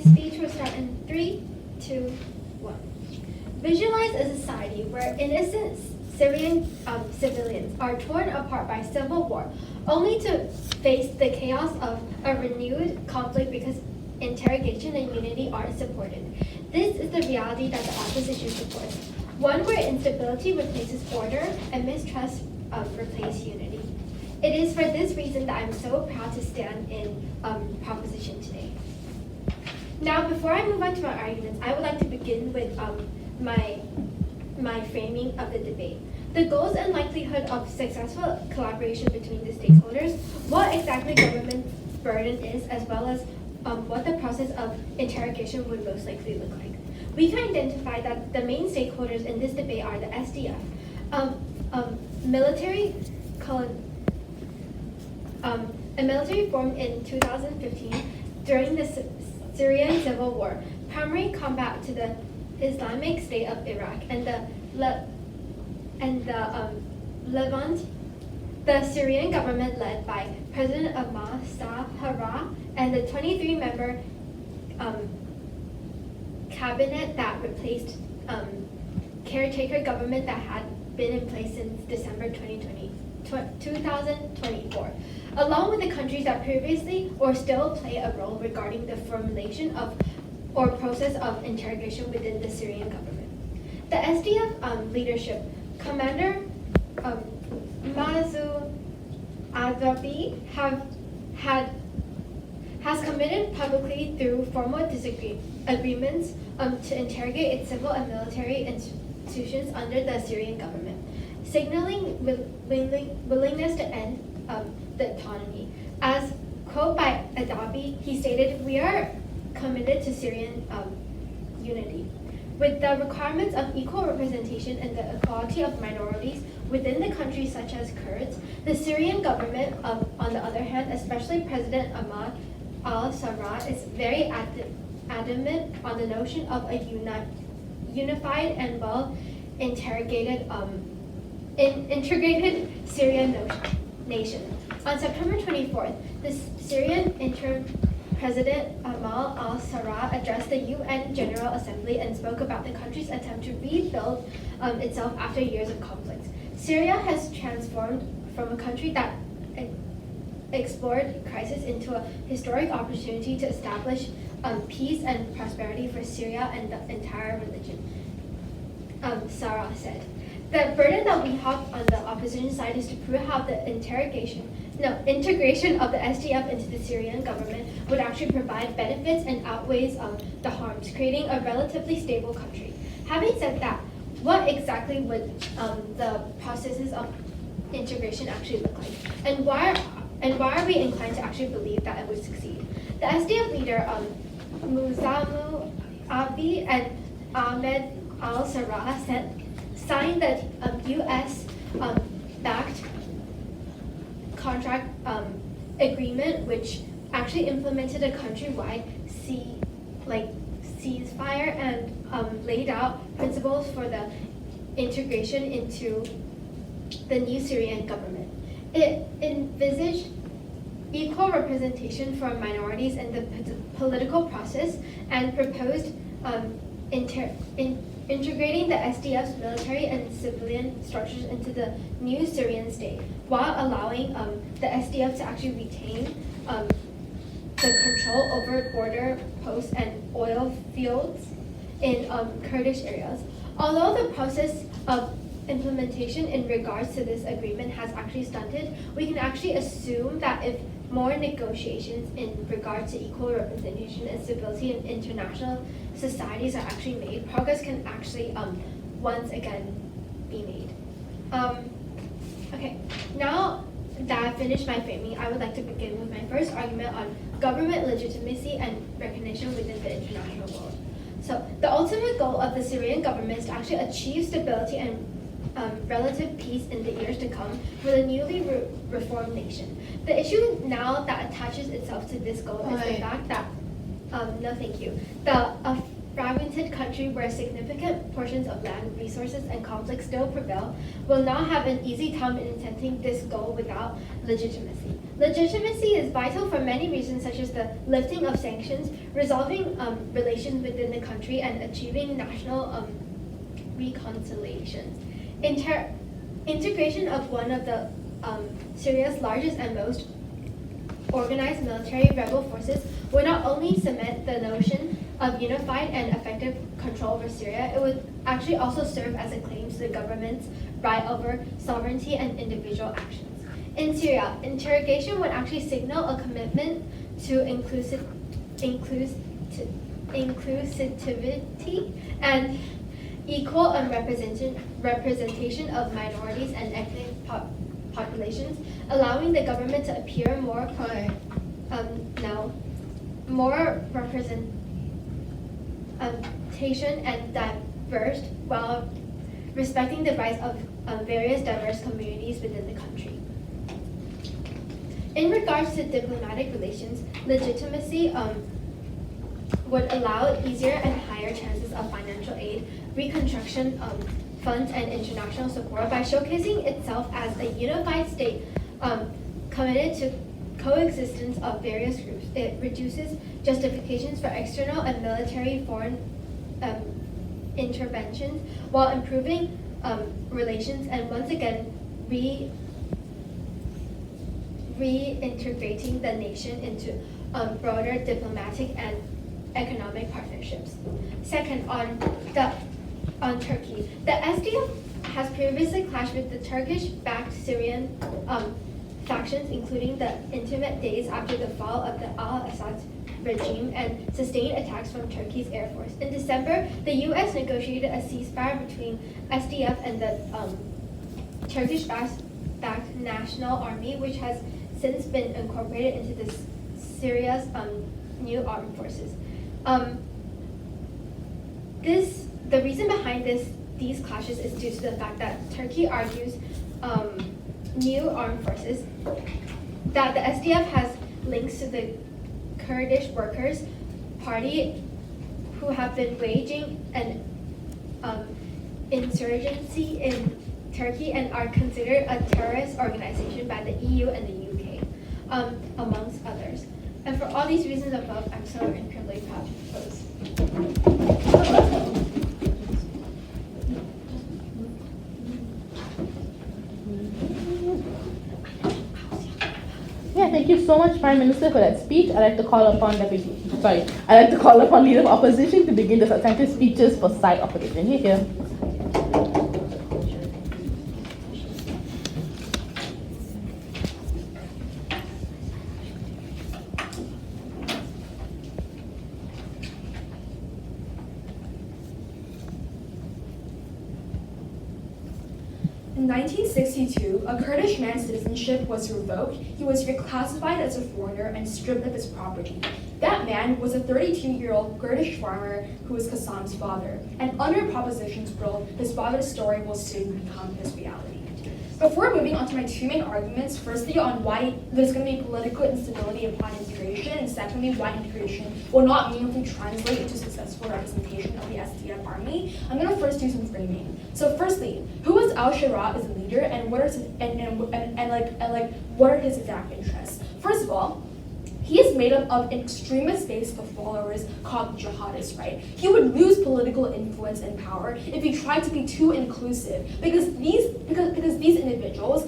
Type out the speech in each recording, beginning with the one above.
speech will start in 3, 2, 1. Visualize a society where innocent Syrian civilians are torn apart by civil war, only to face the chaos of a renewed conflict because interrogation and unity aren't supported. This is the reality that the opposition supports, one where instability replaces order and mistrust replace unity. It is for this reason that I'm so proud to stand in proposition today. Now, before I move on to my arguments, I would like to begin with my framing of the debate. The goals and likelihood of successful collaboration between the stakeholders, what exactly government burden is, as well as what the process of interrogation would most likely look like. We can identify that the main stakeholders in this debate are the SDF, a military formed in 2015 during the Syrian civil war, primary combat to the Islamic State of Iraq and the Levant. The Syrian government led by President Ahmed and the 23-member cabinet that replaced caretaker government that had been in place since December 2024, along with the countries that previously or still play a role regarding the formulation of or process of interrogation within the Syrian government. The SDF leadership, Commander Mazu Adabi has committed publicly through formal agreements to interrogate its civil and military institutions under the Syrian government, signaling willingness to end the autonomy. As quote by Adabi, he stated, "We are committed to Syrian unity. With the requirements of equal representation and the equality of minorities within the country, such as Kurds, the Syrian government, on the other hand, especially President Ahmed al-Sharaa, is very adamant on the notion of a unified and well-integrated integrated Syrian nation." On September 24th, the Syrian interim President Ahmed al-Sharaa addressed the UN General Assembly and spoke about the country's attempt to rebuild itself after years of conflict. Syria has transformed from a country that explored crisis into a historic opportunity to establish peace and prosperity for Syria and the entire religion, Sarah said. The burden that we have on the opposition side is to prove how the integration of the SDF into the Syrian government would actually provide benefits and outweighs the harms, creating a relatively stable country. Having said that, what exactly would the processes of integration actually look like? And why are we inclined to actually believe that it would succeed? The SDF leader, Muzamu Abi and Ahmed al-Sharaa signed the US-backed contract agreement, which actually implemented a countrywide ceasefire and laid out principles for the integration into the new Syrian government. It envisaged equal representation for minorities in the political process and proposed integrating the SDF's military and civilian structures into the new Syrian state, while allowing the SDF to actually retain the control over border posts and oil fields in Kurdish areas. Although the process of implementation in regards to this agreement has actually stunted, we can actually assume that if more negotiations in regard to equal representation and stability in international societies are actually made, progress can actually once again be made. Okay, now that I've finished my framing, I would like to begin with my first argument on government legitimacy and recognition within the international world. So the ultimate goal of the Syrian government is to actually achieve stability and relative peace in the years to come for the newly reformed nation. The issue now that attaches itself to this goal is the fact that, no thank you, a fragmented country where significant portions of land, resources, and conflict still prevail will not have an easy time in attempting this goal without legitimacy. Legitimacy is vital for many reasons, such as the lifting of sanctions, resolving relations within the country, and achieving national reconciliations. Integration of one of the Syria's largest and most organized military rebel forces would not only cement the notion of unified and effective control over Syria, it would actually also serve as a claim to the government's right over sovereignty and individual actions. In Syria, interrogation would actually signal a commitment to inclusivity and equal representation of minorities and ethnic populations, allowing the government to appear more representation and diverse, while respecting the rights of various diverse communities within the country. In regards to diplomatic relations, legitimacy would allow easier and higher chances of financial aid, reconstruction funds, and international support by showcasing itself as a unified state committed to coexistence of various groups. It reduces justifications for external and military foreign interventions while improving relations and once again reintegrating the nation into broader diplomatic and economic partnerships. Second, on Turkey, the SDF has previously clashed with the Turkish-backed Syrian factions, including the intimate days after the fall of the al-Assad regime and sustained attacks from Turkey's air force. In December, the U.S. negotiated a ceasefire between SDF and the Turkish-backed National Army, which has since been incorporated into Syria's new armed forces. The reason behind these clashes is due to the fact that Turkey argues new armed forces that the SDF has links to the Kurdish Workers' Party, who have been waging an insurgency in Turkey and are considered a terrorist organization by the EU and the UK, amongst others. And for all these reasons above, I'm so incredibly proud to propose. Yeah, thank you so much, Prime Minister, for that speech. I'd like to call upon Leader of Opposition to begin the substantive speeches for side opposition. Here. In 1962, a Kurdish man's citizenship was revoked. He was reclassified as a foreigner and stripped of his property. That man was a 32-year-old Kurdish farmer who was Kassam's father. And under Proposition's rule, his father's story will soon become his reality. Before moving on to my two main arguments, firstly on why there's going to be political instability upon integration, and secondly why integration will not meaningfully translate into successful representation of the SDF army, I'm going to first do some framing. So firstly, who is al-Sharaa as a leader, and what are what are his exact interests? First of all, he is made up of an extremist base of followers called jihadists, right? He would lose political influence and power if he tried to be too inclusive, because these individuals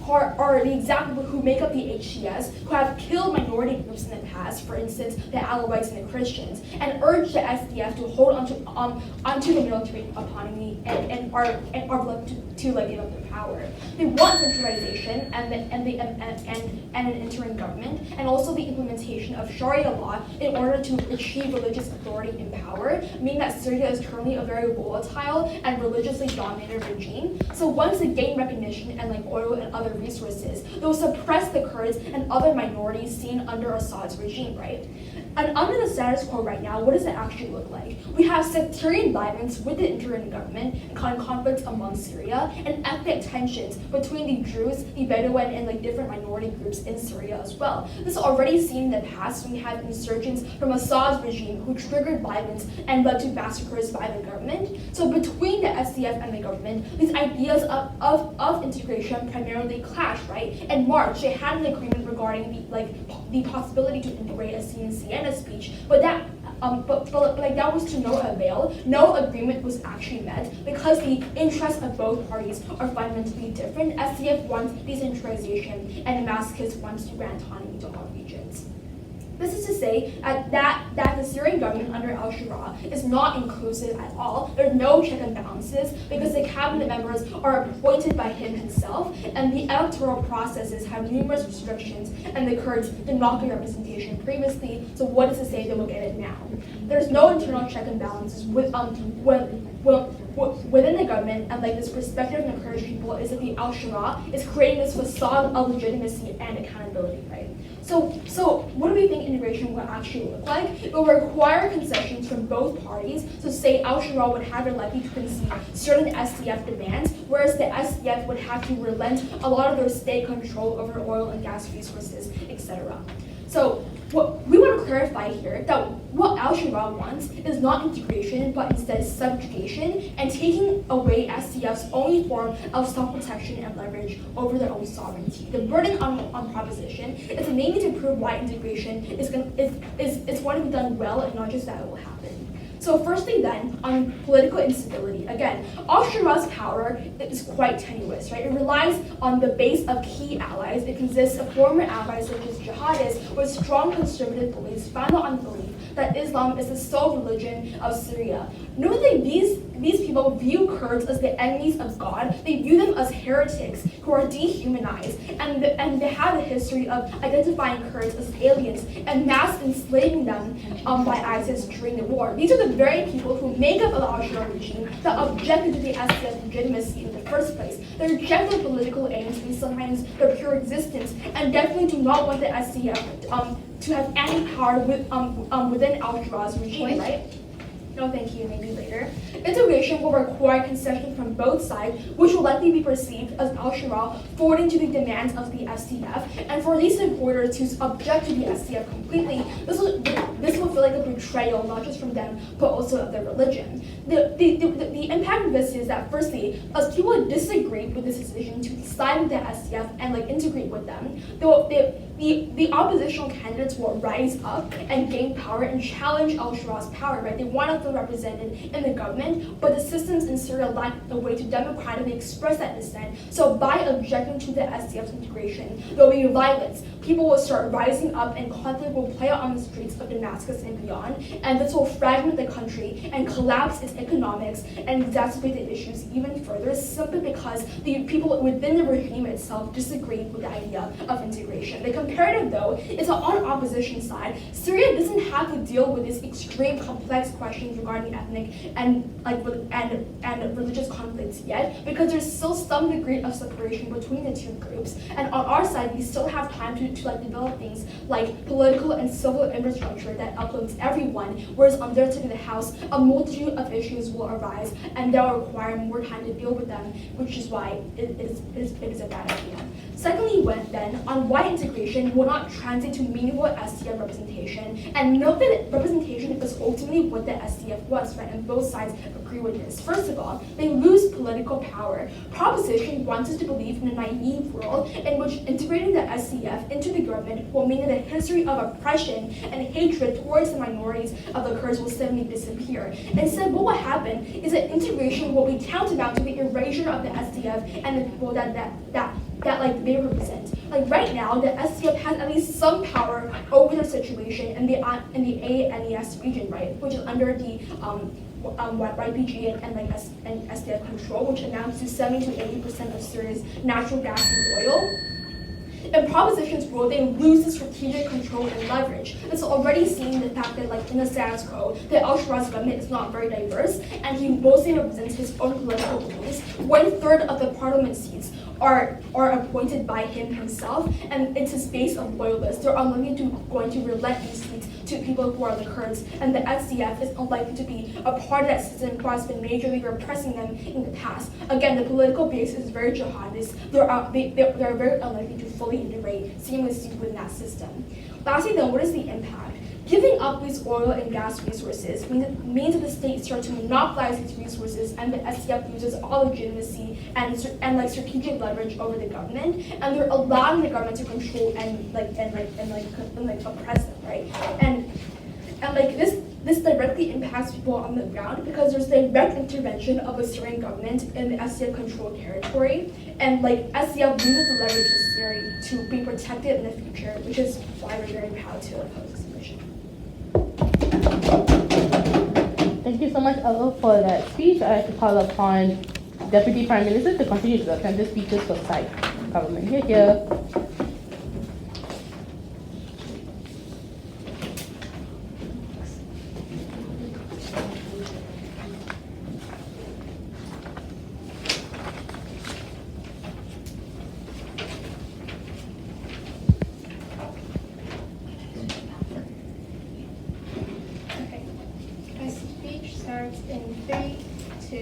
are the exact people who make up the HTS, who have killed minority groups in the past, for instance, the Alawites and the Christians, and urge the SDF to hold onto the military autonomy and are give up their power. They want centralization and an interim government, and also the implementation of Sharia law in order to achieve religious authority and power, meaning that Syria is currently a very volatile and religiously dominated regime. So once they gain recognition and oil and other resources, they'll suppress the Kurds and other minorities seen under Assad's regime, right? And under the status quo right now, what does it actually look like? We have sectarian violence with the interim government and conflicts among Syria, and ethnic tensions between the Druze, the Bedouin, and like different minority groups in Syria as well. This is already seen in the past when we had insurgents from Assad's regime who triggered violence and led to massacres by the government. So between the SDF and the government, these ideas of integration primarily clash, right? In March, they had an agreement regarding the possibility to integrate a Siena speech, but that was to no avail. No agreement was actually met because the interests of both parties are fundamentally different. SDF wants decentralization and Damascus wants to grant autonomy to all regions. This is to say that the Syrian government under al-Sharaa is not inclusive at all. There are no check and balances because the cabinet members are appointed by him himself, and the electoral processes have numerous restrictions, and the Kurds did not get representation previously, so what is to say they will get it now? There's no internal check and balances within the government, and this perspective of the Kurdish people is that the al-Sharaa is creating this facade of legitimacy and accountability, right? So what do we think integration will actually look like? It will require concessions from both parties. So say al-Sharaa would have it likely to concede certain SDF demands, whereas the SDF would have to relent a lot of their state control over oil and gas resources, etc. So what we want to clarify here that what al-Sharaa wants is not integration, but instead subjugation and taking away SDF's only form of self-protection and leverage over their own sovereignty. The burden on proposition is mainly to prove why integration is going to be done well and not just that it will happen. So firstly then, on political instability, again, al-Sharaa's power is quite tenuous, right? It relies on the base of key allies. It consists of former allies such as jihadists with strong conservative beliefs founded on the belief that Islam is the sole religion of Syria. Notably, these people view Kurds as the enemies of God. They view them as heretics who are dehumanized, and they have a history of identifying Kurds as aliens and mass enslaving them by ISIS during the war. These are the very people who make up the al-Sharaa regime that objected to the SDF's legitimacy in the first place. They reject their political aims and sometimes their pure existence, and definitely do not want the SDF to have any power within al-Sharaa's regime, right? No, thank you, maybe later. Integration will require concession from both sides, which will likely be perceived as al-Sharaa forwarding to the demands of the SDF, and for these supporters who object to the SDF completely, this will feel like a betrayal, not just from them, but also of their religion. The impact of this is that, firstly, as people disagree with this decision to side with the SDF and integrate with them, the oppositional candidates will rise up and gain power and challenge al-Sharaa's power, right? They want to feel represented in the government, but the systems in Syria lack a way to democratically express that dissent. So by objecting to the SDF's integration, there will be violence. People will start rising up and conflict will play out on the streets of Damascus and beyond, and this will fragment the country and collapse its economics and exacerbate the issues even further, simply because the people within the regime itself disagree with the idea of integration. The comparative, though, is that on opposition side, Syria doesn't have to deal with these extreme complex questions regarding ethnic and religious conflicts yet, because there's still some degree of separation between the two groups. And on our side, we still have time to develop things like political and civil infrastructure that uplifts everyone, whereas on their side of the house, a multitude of issues will arise, and they'll require more time to deal with them, which is why it is a bad idea. Secondly, on why integration will not translate to meaningful SDF representation, and note that representation is ultimately what the SDF wants, right? And both sides agree with this. First of all, they lose political power. Proposition wants us to believe in a naive world in which integrating the SDF into the government will mean that the history of oppression and hatred towards the minorities of the Kurds will suddenly disappear. Instead, what will happen is that integration will be tantamount to the erasure of the SDF and the people that they represent. Right now, the SDF has at least some power over the situation in the ANES region, right, which is under the YPG and SDF control, which amounts to 70 to 80% of Syria's natural gas and oil. In Proposition's role, they lose the strategic control and leverage. It's already seen the fact that, in the status quo, that al-Sharaa's government is not very diverse, and he mostly represents his own political beliefs. 1/3 of the parliament seats are appointed by him himself, and it's his base of loyalists. They're unlikely going to relent these seats to people who are the Kurds, and the SDF is unlikely to be a part of that system who has been majorly repressing them in the past. Again, the political base is very jihadist. They're very unlikely to fully integrate seamlessly within that system. Lastly, then, what is the impact? Giving up these oil and gas resources means that the state starts to monopolize these resources, and the SDF loses all legitimacy and strategic leverage over the government, and they're allowing the government to control and oppress them, right? And this directly impacts people on the ground because there's direct intervention of the Syrian government in the SDF controlled territory, and SDF loses the leverage necessary to be protected in the future, which is why we're very proud to oppose this motion. Thank you so much, Ella, for that speech. I'd like to call upon Deputy Prime Minister to continue to attend the speeches for site government. Here. In 3, 2,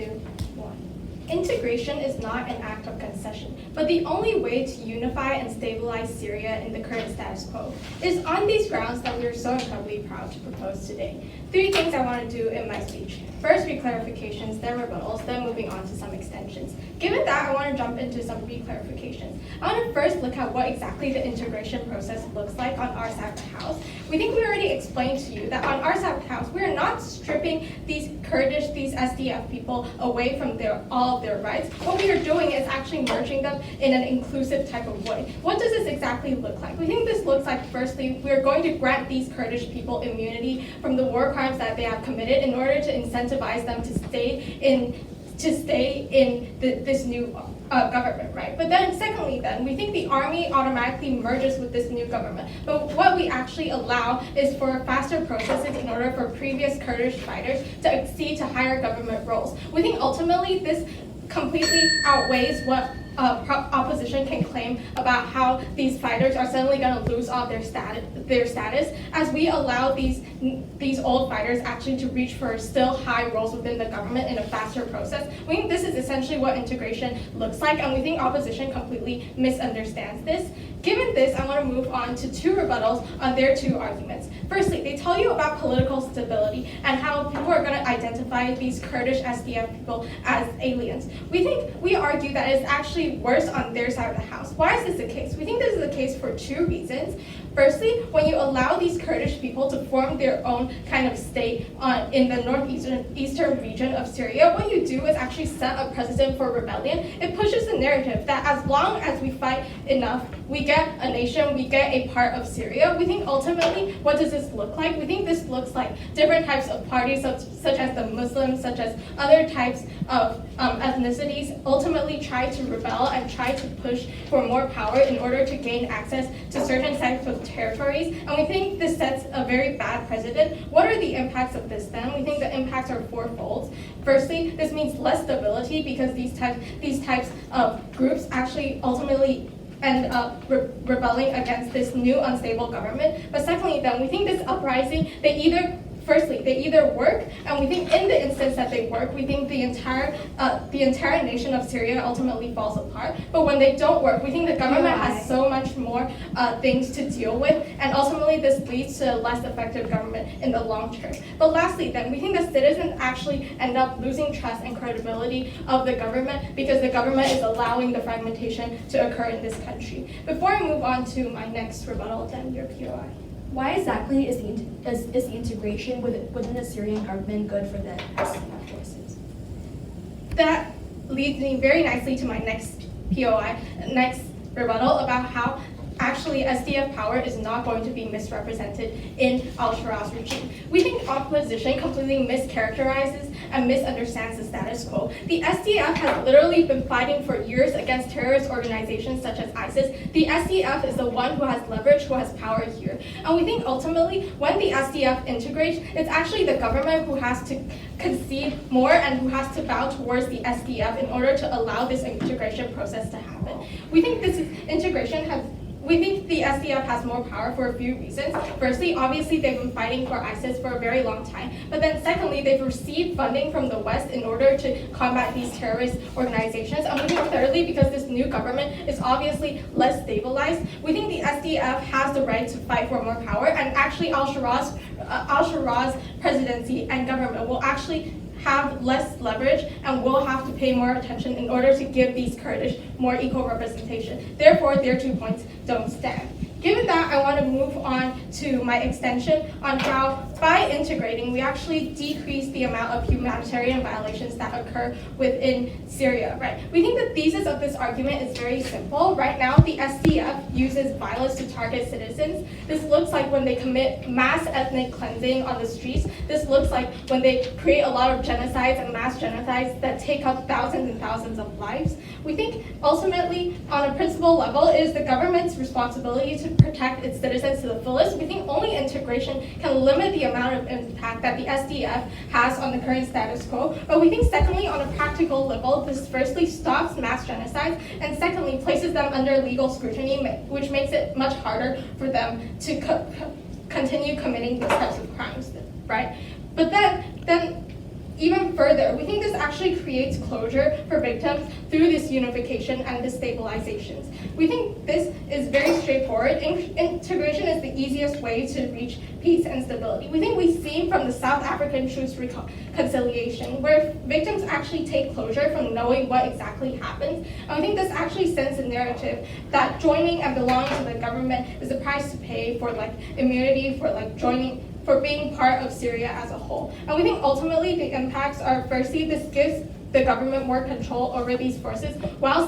1. Integration is not an act of concession, but the only way to unify and stabilize Syria in the current status quo. It is on these grounds that we are so incredibly proud to propose today. 3 things I want to do in my speech. First, reclarifications, then rebuttals, then moving on to some extensions. Given that, I want to jump into some reclarifications. I want to first look at what exactly the integration process looks like on our side of the house. We think we already explained to you that on our side of the house, we are not stripping these Kurdish, these SDF people away from all of their rights. What we are doing is actually merging them in an inclusive type of way. What does this exactly look like? We think this looks like, firstly, we are going to grant these Kurdish people immunity from the war crimes that they have committed in order to incentivize them to stay in this new government, right? But then secondly, we think the army automatically merges with this new government. But what we actually allow is for faster processes in order for previous Kurdish fighters to accede to higher government roles. We think ultimately this completely outweighs what opposition can claim about how these fighters are suddenly going to lose all their status as we allow these old fighters actually to reach for still high roles within the government in a faster process. We think this is essentially what integration looks like, and we think opposition completely misunderstands this. Given this, I want to move on to 2 rebuttals on their 2 arguments. Firstly, they tell you about political stability and how people are going to identify these Kurdish SDF people as aliens. We argue that it's actually worse on their side of the house. Why is this the case? We think this is the case for 2 reasons. Firstly, when you allow these Kurdish people to form their own kind of state in the northeastern region of Syria, what you do is actually set a precedent for rebellion. It pushes the narrative that as long as we fight enough, we get a nation, we get a part of Syria. We think ultimately, what does this look like? We think this looks like different types of parties, such as the Muslims, such as other types of ethnicities, ultimately try to rebel and try to push for more power in order to gain access to certain types of territories. And we think this sets a very bad precedent. What are the impacts of this then? We think the impacts are 4-fold. Firstly, this means less stability because these types of groups actually ultimately end up rebelling against this new unstable government. But secondly, then we think this uprising, they either work, and we think in the instance that they work, we think the entire nation of Syria ultimately falls apart. But when they don't work, we think the government has so much more things to deal with, and ultimately this leads to a less effective government in the long term. But lastly, then we think the citizens actually end up losing trust and credibility of the government because the government is allowing the fragmentation to occur in this country. Before I move on to my next rebuttal, then your POI. Why exactly is the integration within the Syrian government good for the SDF forces? That leads me very nicely to my next POI, next rebuttal about how actually SDF power is not going to be misrepresented in al-Sharaa's regime. We think opposition completely mischaracterizes and misunderstands the status quo. The SDF has literally been fighting for years against terrorist organizations such as ISIS. The SDF is the one who has leverage, who has power here. And we think ultimately when the SDF integrates, it's actually the government who has to concede more and who has to bow towards the SDF in order to allow this integration process to happen. We think this integration we think the SDF has more power for a few reasons. Firstly, obviously they've been fighting for ISIS for a very long time. But then secondly, they've received funding from the West in order to combat these terrorist organizations. And we think thirdly, because this new government is obviously less stabilized, we think the SDF has the right to fight for more power. And actually al-Shara's presidency and government will actually have less leverage and will have to pay more attention in order to give these Kurdish more equal representation. Therefore, their 2 points don't stand. Given that, I want to move on to my extension on how, by integrating, we actually decrease the amount of humanitarian violations that occur within Syria, right? We think the thesis of this argument is very simple. Right now, the SDF uses violence to target citizens. This looks like when they commit mass ethnic cleansing on the streets. This looks like when they create a lot of genocides and mass genocides that take up thousands and thousands of lives. We think, ultimately, on a principle level, it is the government's responsibility to protect its citizens to the fullest. We think only integration can limit the amount of impact that the SDF has on the current status quo. But we think secondly, on a practical level, this firstly stops mass genocides, and secondly places them under legal scrutiny, which makes it much harder for them to continue committing these types of crimes, right? But then even further, we think this actually creates closure for victims through this unification and destabilizations. We think this is very straightforward. Integration is the easiest way to reach peace and stability. We think we've seen from the South African Truth Reconciliation, where victims actually take closure from knowing what exactly happened. And we think this actually sends a narrative that joining and belonging to the government is a price to pay for immunity, for being part of Syria as a whole. And we think ultimately the impacts are, firstly, this gives the government more control over these forces while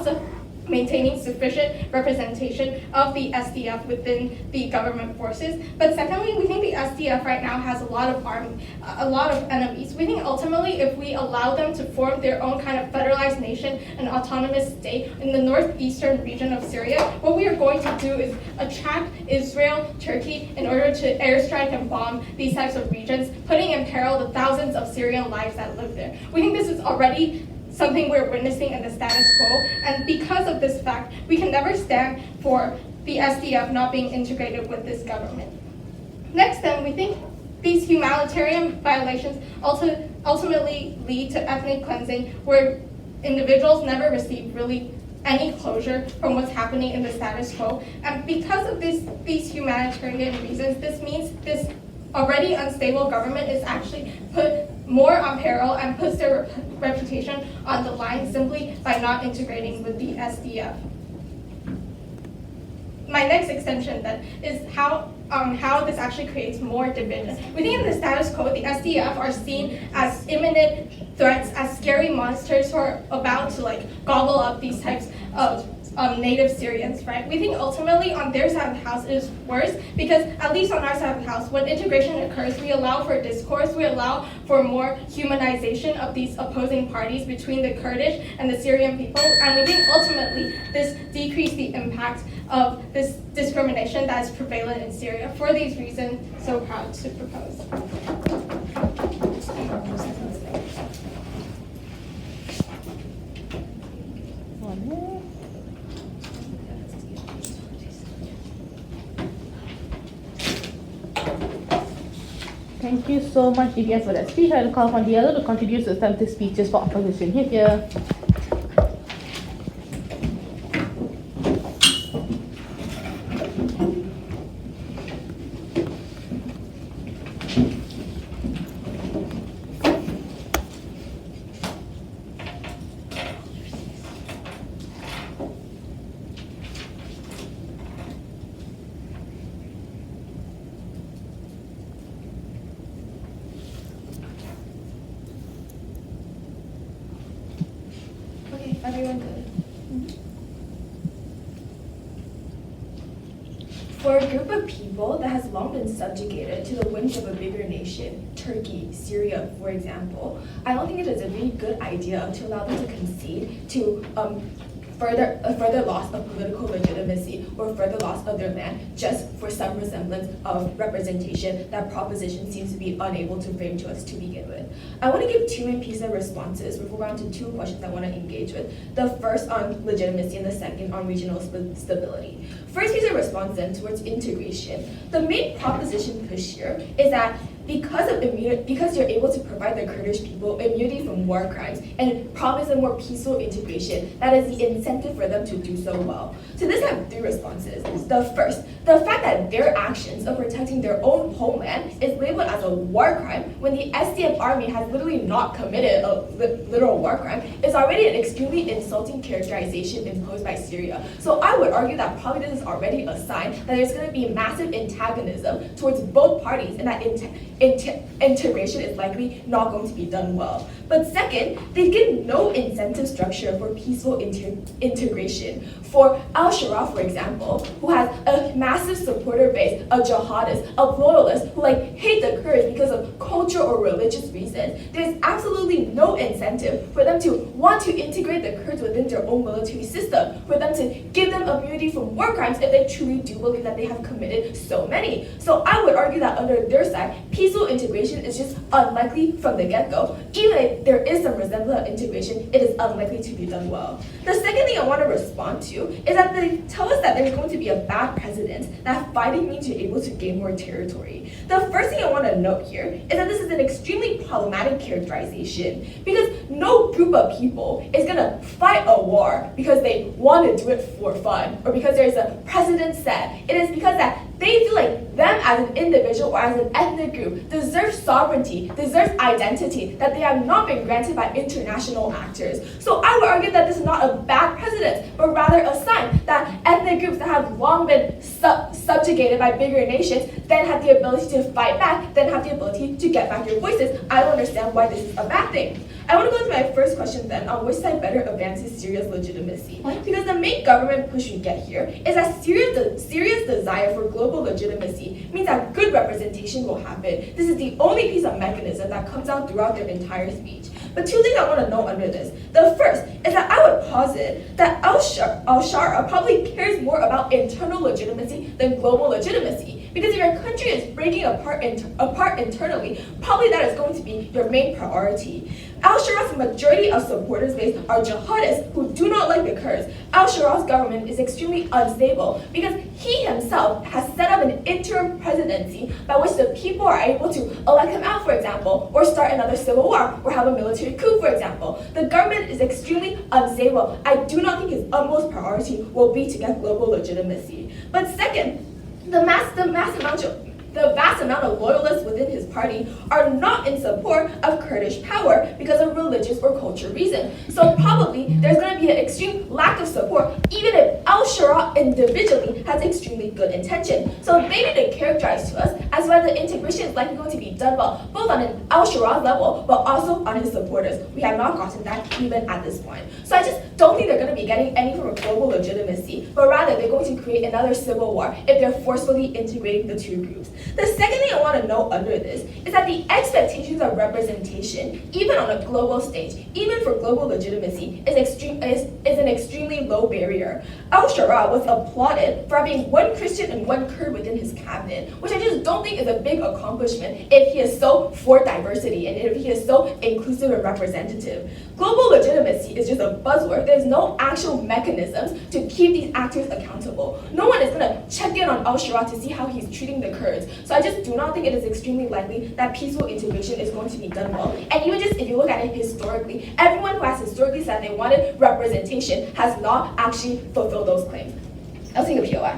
maintaining sufficient representation of the SDF within the government forces. But secondly, we think the SDF right now has a lot of enemies. We think ultimately if we allow them to form their own kind of federalized nation and autonomous state in the northeastern region of Syria, what we are going to do is attract Israel, Turkey, in order to airstrike and bomb these types of regions, putting in peril the thousands of Syrian lives that live there. We think this is already something we're witnessing in the status quo, and because of this fact, we can never stand for the SDF not being integrated with this government. Next, then, we think these humanitarian violations ultimately lead to ethnic cleansing, where individuals never receive really any closure from what's happening in the status quo. And because of these humanitarian reasons, this means this already unstable government is actually put more on peril and puts their reputation on the line simply by not integrating with the SDF. My next extension then is how this actually creates more division. We think in the status quo, the SDF are seen as imminent threats, as scary monsters who are about to gobble up these types of native Syrians, right? We think ultimately on their side of the house it is worse because at least on our side of the house, when integration occurs, we allow for discourse, we allow for more humanization of these opposing parties between the Kurdish and the Syrian people, and we think ultimately this decreases the impact of this discrimination that is prevalent in Syria. For these reasons, so proud to propose. Thank you so much, Divya, for that speech. I will call upon the other to contribute to the speeches for opposition. Here. Everyone good? For a group of people that has long been subjugated to the whims of a bigger nation, Turkey, Syria, for example, I don't think it is a really good idea to allow them to concede to a further loss of political legitimacy or further loss of their land just for some resemblance of representation that proposition seems to be unable to frame to us to begin with. I want to give two main pieces of responses with regard to two questions I want to engage with. The first on legitimacy and the second on regional stability. First piece of response then towards integration. The main proposition push here is that because you're able to provide the Kurdish people immunity from war crimes and promise them more peaceful integration, that is the incentive for them to do so well. To this I have three responses. The first, the fact that their actions of protecting their own homeland is labeled as a war crime when the SDF army has literally not committed a literal war crime is already an extremely insulting characterization imposed by Syria. So I would argue that probably this is already a sign that there's going to be massive antagonism towards both parties and that integration is likely not going to be done well. But second, they give no incentive structure for peaceful integration. For al-Sharaa, for example, who has a massive supporter base of jihadists, of loyalists who hate the Kurds because of cultural or religious reasons, there's absolutely no incentive for them to want to integrate the Kurds within their own military system, for them to give them immunity from war crimes if they truly do believe that they have committed so many. So I would argue that under their side, peaceful integration is just unlikely from the get-go. Even if there is some resemblance of integration, it is unlikely to be done well. The second thing I want to respond to is that they tell us that there's going to be a bad precedent, that fighting means you're able to gain more territory. The first thing I want to note here is that this is an extremely problematic characterization because no group of people is going to fight a war because they want to do it for fun or because there's a precedent set. It is because that they feel like them as an individual or as an ethnic group deserve sovereignty, deserves identity that they have not been granted by international actors. So I would argue that this is not a bad precedent, but rather a sign that ethnic groups that have long been subjugated by bigger nations then have the ability to fight back, then have the ability to get back their voices. I don't understand why this is a bad thing. I want to go to my first question then on which side better advances Syria's legitimacy. Because the main government push we get here is that Syria's desire for global legitimacy means that good representation will happen. This is the only piece of mechanism that comes out throughout their entire speech. But two things I want to know under this. The first is that I would posit that al-Sharaa probably cares more about internal legitimacy than global legitimacy. Because if your country is breaking apart internally, probably that is going to be your main priority. Al-Sharaa's majority of supporters base are jihadists who do not like the Kurds. Al-Sharaa's government is extremely unstable because he himself has set up an interim presidency by which the people are able to elect him out, for example, or start another civil war, or have a military coup, for example. The government is extremely unstable. I do not think his utmost priority will be to get global legitimacy. But second, the vast amount of loyalists within his party are not in support of Kurdish power because of religious or cultural reasons. So probably there's going to be an extreme lack of support even if al-Sharaa individually has extremely good intention. So they need to characterize to us as whether the integration is likely going to be done well, both on an al-Sharaa level but also on his supporters. We have not gotten that even at this point. So I just don't think they're going to be getting any form of global legitimacy, but rather they're going to create another civil war if they're forcefully integrating the two groups. The second thing I want to know under this is that the expectations of representation, even on a global stage, even for global legitimacy, is an extremely low barrier. Al-Sharaa was applauded for having one Christian and one Kurd within his cabinet, which I just don't think is a big accomplishment if he is so for diversity and if he is so inclusive and representative. Global legitimacy is just a buzzword. There's no actual mechanisms to keep these actors accountable. No one is going to check in on al-Sharaa to see how he's treating the Kurds. So I just do not think it is extremely likely that peaceful integration is going to be done well. And even just if you look at it historically, everyone who has historically said they wanted representation has not actually fulfilled those claims. I'll take a POI.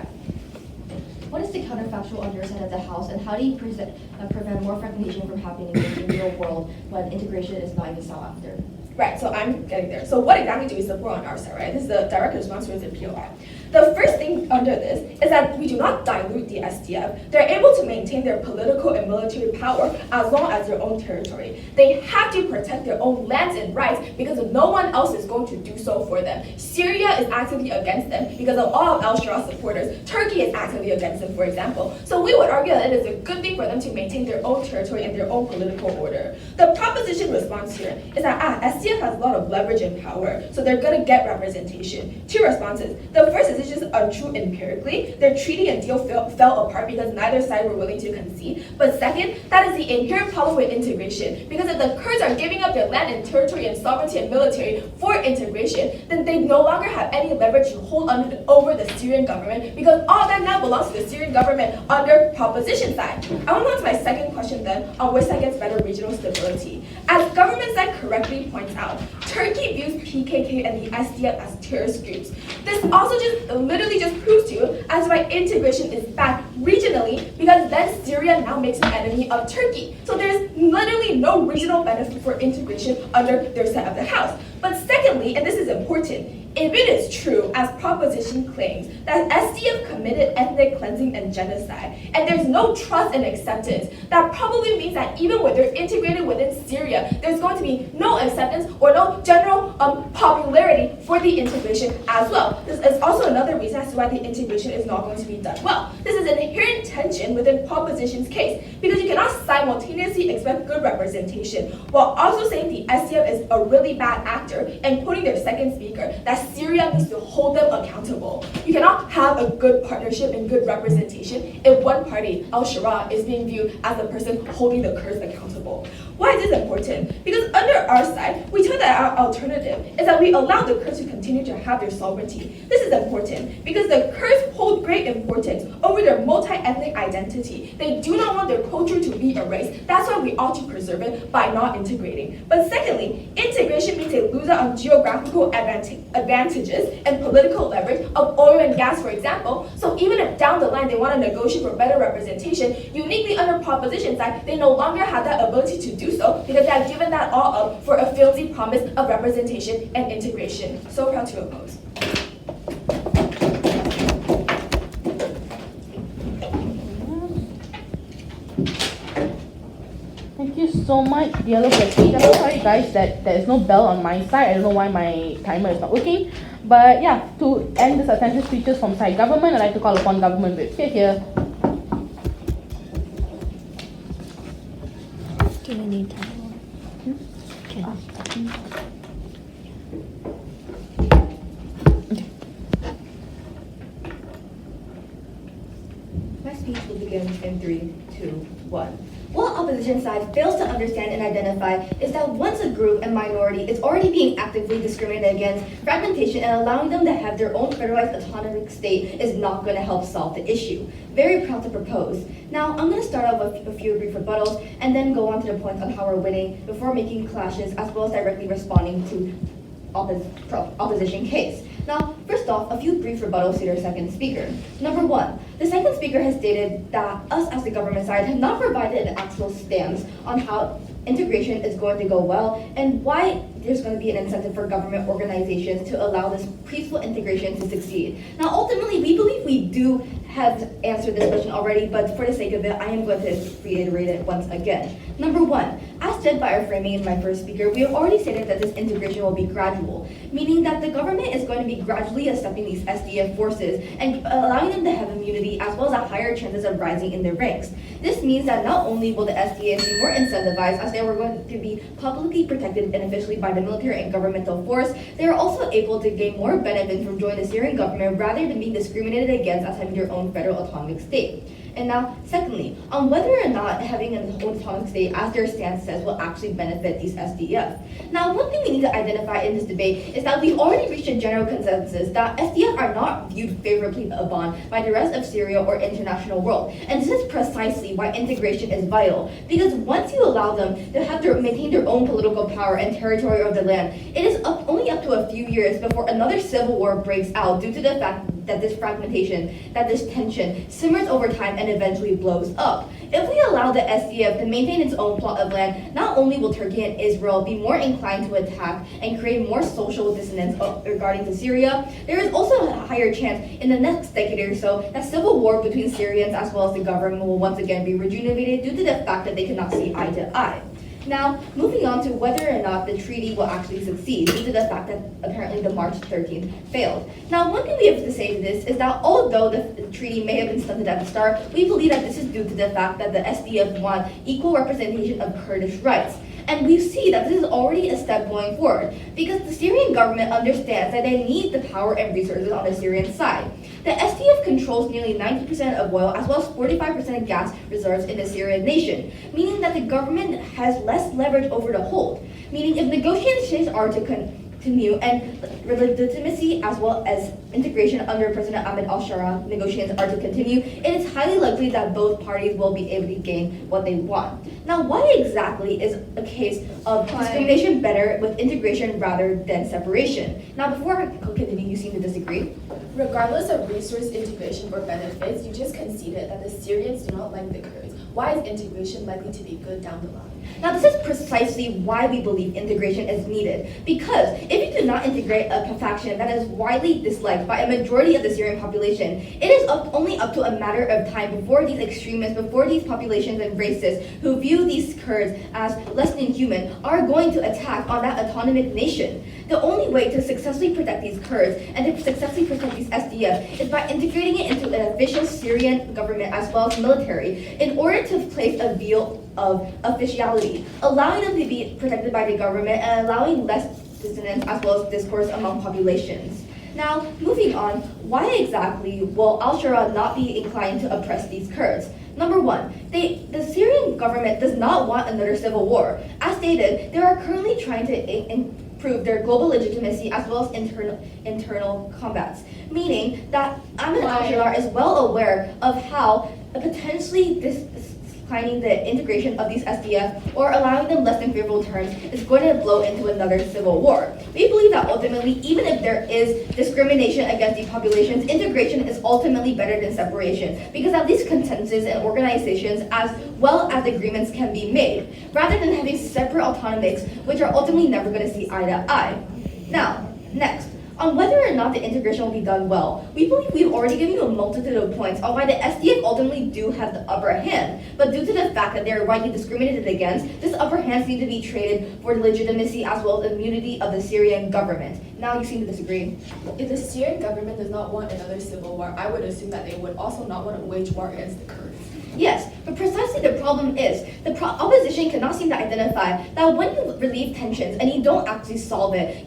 What is the counterfactual on your side of the House, and how do you prevent more fragmentation from happening in the real world when integration is not even sought after? Right, so I'm getting there. So what exactly do we support on our side, right? This is the direct response towards the POI. The first thing under this is that we do not dilute the SDF. They're able to maintain their political and military power as long as their own territory. They have to protect their own lands and rights because no one else is going to do so for them. Syria is actively against them because of all of al-Sharaa supporters. Turkey is actively against them, for example. So we would argue that it is a good thing for them to maintain their own territory and their own political order. The proposition response here is that SDF has a lot of leverage and power, so they're going to get representation. Two responses. The first is it's just untrue empirically. Their treaty and deal fell apart because neither side were willing to concede. But second, that is the inherent problem with integration. Because if the Kurds are giving up their land and territory and sovereignty and military for integration, then they no longer have any leverage to hold over the Syrian government because all that now belongs to the Syrian government under proposition side. I want to go to my second question then on which side gets better regional stability. As government side correctly points out, Turkey views PKK and the SDF as terrorist groups. This also literally proves to you as why integration is bad regionally because then Syria now makes an enemy of Turkey. So there's literally no regional benefit for integration under their side of the house. But secondly, and this is important, if it is true, as proposition claims, that SDF committed ethnic cleansing and genocide, and there's no trust and acceptance, that probably means that even when they're integrated within Syria, there's going to be no acceptance or no general popularity for the integration as well. This is also another reason as to why the integration is not going to be done well. This is an inherent tension within proposition's case, because you cannot simultaneously expect good representation, while also saying the SDF is a really bad actor and putting their second speaker, that Syria needs to hold them accountable. You cannot have a good partnership and good representation if one party, al-Sharaa, is being viewed as the person holding the Kurds accountable. Why is this important? Because under our side, we tell that our alternative is that we allow the Kurds to continue to have their sovereignty. This is important because the Kurds hold great importance over their multi-ethnic identity. They do not want their culture to be erased. That's why we ought to preserve it by not integrating. But secondly, integration means they lose out on geographical advantages and political leverage of oil and gas, for example. So even if down the line they want to negotiate for better representation, uniquely under proposition side, they no longer have that ability to do so because they have given that all up for a flimsy promise of representation and integration. So proud to oppose. Thank you so much, Yellow for speech. I'm so sorry guys that there is no bell on my side. I don't know why my timer is not working. But yeah, to end this attentive speeches from side government, I'd like to call upon government whips. Here. Do we need time? Okay. My speech will begin in 3, 2, 1. What opposition side fails to understand and identify is that once a group and minority is already being actively discriminated against, fragmentation and allowing them to have their own federalized autonomous state is not going to help solve the issue. Very proud to propose. Now, I'm going to start off with a few brief rebuttals and then go on to the points on how we're winning before making clashes as well as directly responding to opposition case. Now, first off, a few brief rebuttals to their second speaker. Number one, the second speaker has stated that us as the government side have not provided an actual stance on how integration is going to go well and why there's going to be an incentive for government organizations to allow this peaceful integration to succeed. Now, ultimately, we believe we do have answered this question already, but for the sake of it, I am going to reiterate it once again. Number one, as said by our framing in my first speaker, we have already stated that this integration will be gradual, meaning that the government is going to be gradually accepting these SDF forces and allowing them to have immunity as well as a higher chances of rising in their ranks. This means that not only will the SDF be more incentivized as they were going to be publicly protected and officially by the military and governmental force, they are also able to gain more benefits from joining the Syrian government rather than being discriminated against as having their own federal autonomic state. And now, secondly, on whether or not having an autonomous state, as their stance says, will actually benefit these SDF. Now, one thing we need to identify in this debate is that we've already reached a general consensus that SDF are not viewed favorably upon by the rest of Syria or international world. And this is precisely why integration is vital, because once you allow them to have maintain their own political power and territory of the land, it is only up to a few years before another civil war breaks out due to the fact that this fragmentation, that this tension simmers over time and eventually blows up. if we allow the SDF to maintain its own plot of land, not only will Turkey and Israel be more inclined to attack and create more social dissonance regarding to Syria, there is also a higher chance in the next decade or so that civil war between Syrians as well as the government will once again be rejuvenated due to the fact that they cannot see eye to eye. Now, moving on to whether or not the treaty will actually succeed due to the fact that apparently the March 13th failed. Now, one thing we have to say to this is that although the treaty may have been stunted at the start, we believe that this is due to the fact that the SDF want equal representation of Kurdish rights. And we see that this is already a step going forward because the Syrian government understands that they need the power and resources on the Syrian side. The SDF controls nearly 90% of oil as well as 45% of gas reserves in the Syrian nation, meaning that the government has less leverage over the hold. Meaning if negotiations are to continue and legitimacy as well as integration under President Ahmed al-Sharaa negotiations are to continue, it is highly likely that both parties will be able to gain what they want. Now, why exactly is a case of discrimination better with integration rather than separation? Now, before I continue, you seem to disagree. Regardless of resource integration or benefits, you just conceded that the Syrians do not like the Kurds. Why is integration likely to be good down the line? Now, this is precisely why we believe integration is needed. Because if you do not integrate a faction that is widely disliked by a majority of the Syrian population, it is only up to a matter of time before these extremists, before these populations and racists who view these Kurds as less than human are going to attack on that autonomous nation. The only way to successfully protect these Kurds and to successfully protect these SDF is by integrating it into an official Syrian government as well as military in order to place a veil of officiality, allowing them to be protected by the government and allowing less dissonance as well as discourse among populations. Now, moving on, why exactly will al-Sharaa not be inclined to oppress these Kurds? Number one, the Syrian government does not want another civil war. As stated, they are currently trying to improve their global legitimacy as well as internal combats, meaning that Ahmed al-Sharaa is well aware of how potentially declining the integration of these SDF or allowing them less than favorable terms is going to blow into another civil war. We believe that ultimately, even if there is discrimination against these populations, integration is ultimately better than separation because at least consensus and organizations as well as agreements can be made, rather than having separate autonomics which are ultimately never going to see eye to eye. Now, next. On whether or not the integration will be done well, we believe we've already given you a multitude of points on why the SDF ultimately do have the upper hand. But due to the fact that they're widely discriminated against, this upper hand seems to be traded for the legitimacy as well as immunity of the Syrian government. Now you seem to disagree. If the Syrian government does not want another civil war, I would assume that they would also not want to wage war against the Kurds. Yes, but precisely the problem is, the opposition cannot seem to identify that when you relieve tensions and you don't actually solve it,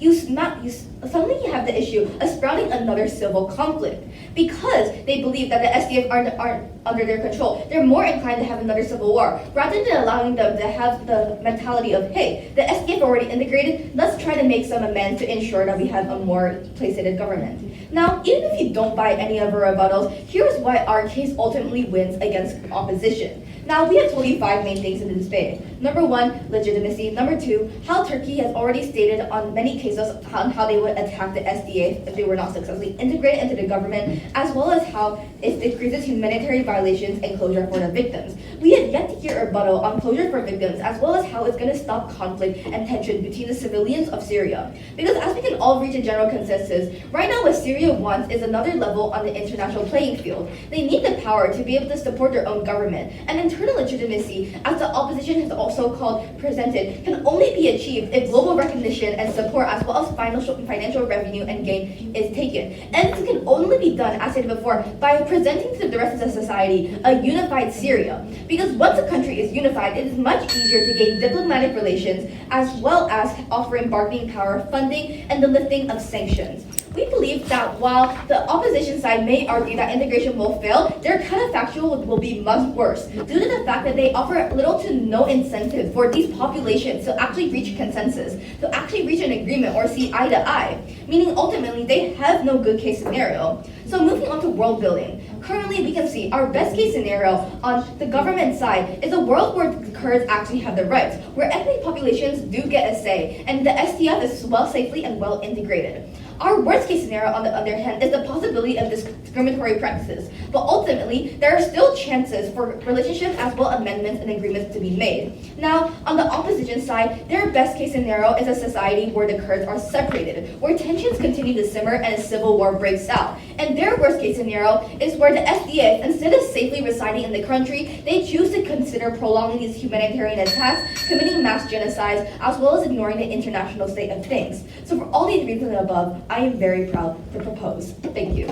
suddenly you have the issue of sprouting another civil conflict. Because they believe that the SDF aren't under their control, they're more inclined to have another civil war, rather than allowing them to have the mentality of, hey, the SDF already integrated, let's try to make some amends to ensure that we have a more placated government. Now, even if you don't buy any of our rebuttals, here's why our case ultimately wins against opposition. Now, we have told you 5 main things in the debate. Number 1, legitimacy. Number 2, how Turkey has already stated on many cases on how they would attack the SDA if they were not successfully integrated into the government, as well as how it decreases humanitarian violations and closure for the victims. We have yet to hear a rebuttal on closure for victims, as well as how it's going to stop conflict and tension between the civilians of Syria. Because as we can all reach a general consensus, right now what Syria wants is another level on the international playing field. They need the power to be able to support their own government, and internal legitimacy, as the opposition has also called presented, can only be achieved if global recognition and support as well as financial revenue and gain is taken. And this can only be done, as stated before, by presenting to the rest of the society a unified Syria. Because once a country is unified, it is much easier to gain diplomatic relations as well as offering bargaining power, funding, and the lifting of sanctions. We believe that while the opposition side may argue that integration will fail, their counterfactual will be much worse, due to the fact that they offer little to no incentive for these populations to actually reach consensus, to actually reach an agreement or see eye to eye, meaning ultimately they have no good case scenario. So moving on to world building. Currently, we can see our best case scenario on the government side is a world where the Kurds actually have the rights, where ethnic populations do get a say, and the SDF is well safely and well integrated. Our worst case scenario, on the other hand, is the possibility of discriminatory practices. But ultimately, there are still chances for relationships as well amendments and agreements to be made. Now, on the opposition side, their best case scenario is a society where the Kurds are separated, where tensions continue to simmer and a civil war breaks out. And their worst case scenario is where the SDF, instead of safely residing in the country, they choose to consider prolonging these humanitarian attacks, committing mass genocides, as well as ignoring the international state of things. So for all these reasons and above, I am very proud to propose. Thank you.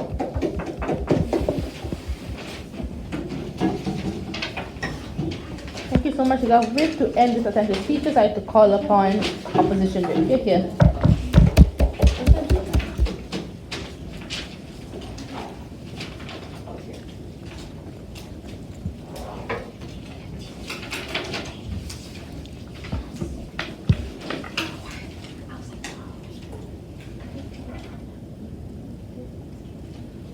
Thank you so much, Gov. Whip. To end this attentive speeches, I have to call upon opposition whip. Here.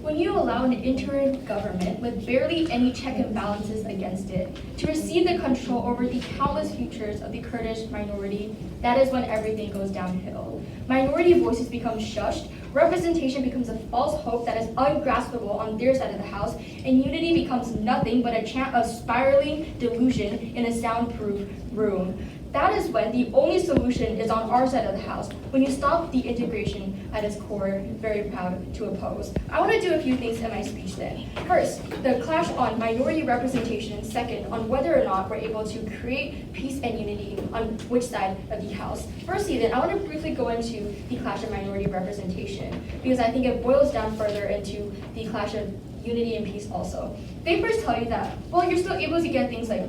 When you allow an interim government with barely any check and balances against it to receive the control over the countless futures of the Kurdish minority, that is when everything goes downhill. Minority voices become shushed, representation becomes a false hope that is ungraspable on their side of the house, and unity becomes nothing but a chant of spiraling delusion in a soundproof room. That is when the only solution is on our side of the house, when you stop the integration at its core, very proud to oppose. I want to do a few things in my speech then. First, the clash on minority representation, and second, on whether or not we're able to create peace and unity on which side of the house. Firstly then, I want to briefly go into the clash of minority representation, because I think it boils down further into the clash of unity and peace also. Papers tell you that, well, you're still able to get things like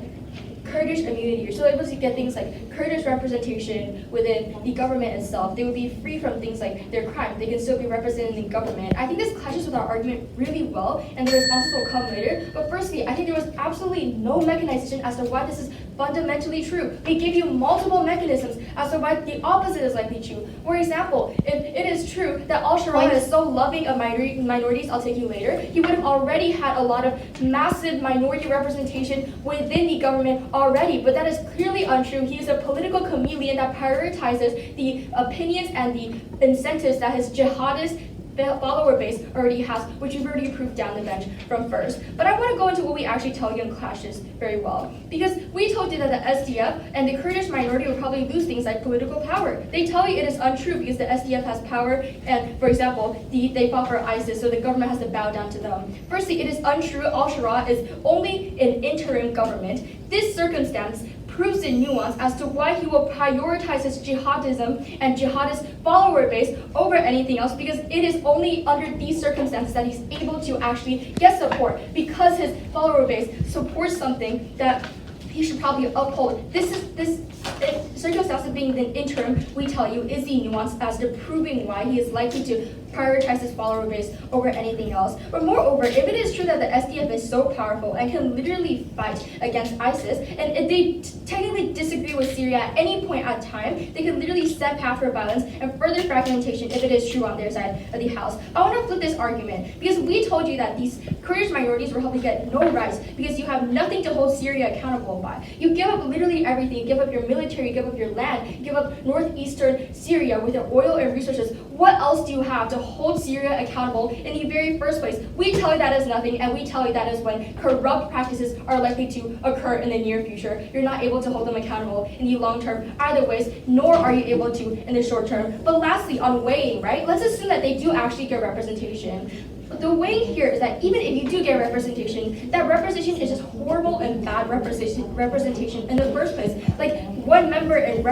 Kurdish immunity. You're still able to get things like Kurdish representation within the government itself. They would be free from things like their crime. They can still be represented in the government. I think this clashes with our argument really well, and the responses will come later. But firstly, I think there was absolutely no mechanization as to why this is fundamentally true. We give you multiple mechanisms as to why the opposite is likely true. For example, if it is true that al-Sharaa is so loving of minorities, I'll take you later, he would have already had a lot of massive minority representation within the government already, but that is clearly untrue. He is a political chameleon that prioritizes the opinions and the incentives that his jihadist follower base already has, which you've already proved down the bench from first. But I want to go into what we actually tell you in clashes very well. Because we told you that the SDF and the Kurdish minority would probably lose things like political power. They tell you it is untrue because the SDF has power and, for example, they fought for ISIS, so the government has to bow down to them. Firstly, it is untrue. Al-Sharaa is only an interim government. This circumstance proves the nuance as to why he will prioritize his jihadism and jihadist follower base over anything else, because it is only under these circumstances that he's able to actually get support, because his follower base supports something that he should probably uphold. This circumstance of being an interim, we tell you, is the nuance as to proving why he is likely to prioritize his follower base over anything else. But moreover, if it is true that the SDF is so powerful and can literally fight against ISIS, and if they technically disagree with Syria at any point at time, they can literally set path for violence and further fragmentation if it is true on their side of the house. I want to flip this argument, because we told you that these Kurdish minorities will probably get no rights because you have nothing to hold Syria accountable by. You give up literally everything. You give up your military, you give up your land, you give up northeastern Syria with their oil and resources. What else do you have to hold Syria accountable in the very first place? We tell you that is nothing, and we tell you that is when corrupt practices are likely to occur in the near future. You're not able to hold them accountable in the long term either ways, nor are you able to in the short term. But lastly, on weighing, right? Let's assume that they do actually get representation. The weighing here is that even if you do get representation, that representation is just horrible and bad representation in the first place. Like one member and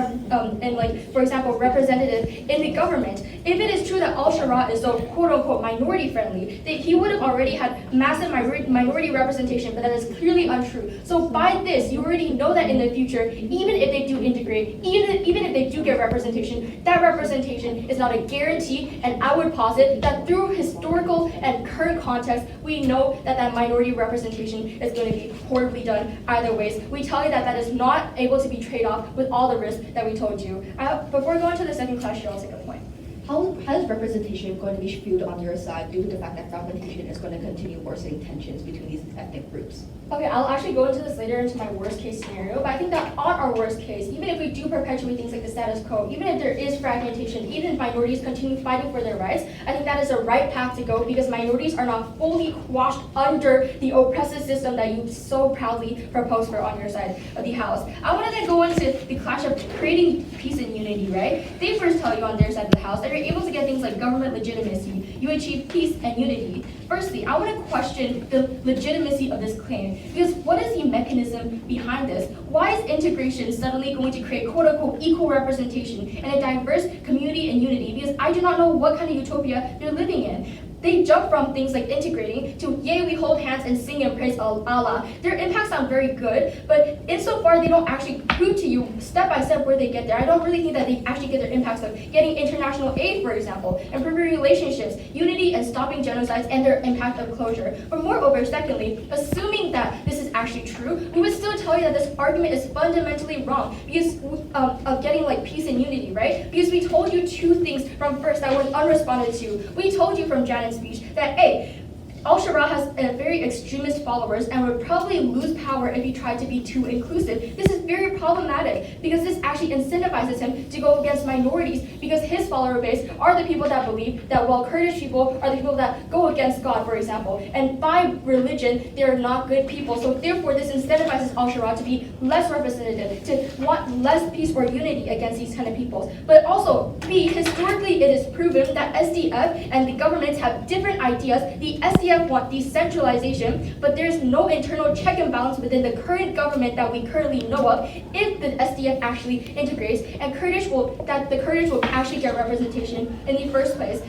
like, for example, representative in the government. If it is true that al-Sharaa is so quote-unquote minority friendly, he would have already had massive minority representation, but that is clearly untrue. So by this, you already know that in the future, even if they do integrate, even if they do get representation, that representation is not a guarantee, and I would posit that through historical and current context, we know that that minority representation is going to be horribly done either ways. We tell you that that is not able to be traded off with all the risks that we told you. Before going to the second class, I'll take a point. how is representation going to be skewed on your side due to the fact that fragmentation is going to continue worsening tensions between these ethnic groups? Okay, I'll actually go into this later into my worst case scenario, but I think that on our worst case, even if we do perpetuate things like the status quo, even if there is fragmentation, even if minorities continue fighting for their rights, I think that is the right path to go because minorities are not fully quashed under the oppressive system that you so proudly propose for on your side of the house. I want to then go into the clash of creating peace and unity, right? They first tell you on their side of the house that you're able to get things like government legitimacy, you achieve peace and unity. Firstly, I want to question the legitimacy of this claim because what is the mechanism behind this? Why is integration suddenly going to create quote-unquote equal representation and a diverse community and unity? Because I do not know what kind of utopia they're living in. They jump from things like integrating to yay, we hold hands and sing and praise Allah. Their impacts sound very good, but insofar they don't actually prove to you step by step where they get there. I don't really think that they actually get their impacts of getting international aid, for example, improving relationships, unity and stopping genocides, and their impact of closure. But moreover, secondly, assuming that this is actually true, we would still tell you that this argument is fundamentally wrong because of getting like peace and unity, right? Because we told you two things from first that went unresponded to. We told you from Janet's speech that, hey, al-Sharaa has very extremist followers and would probably lose power if he tried to be too inclusive. This is very problematic because this actually incentivizes him to go against minorities because his follower base are the people that believe that while Kurdish people are the people that go against God, for example, and by religion, they're not good people. So therefore, this incentivizes al-Sharaa to be less representative, to want less peace or unity against these kind of peoples. But also, B, historically it is proven that SDF and the governments have different ideas. The SDF want decentralization, but there's no internal check and balance within the current government that we currently know of if the SDF actually integrates, and the Kurdish will actually get representation in the first place.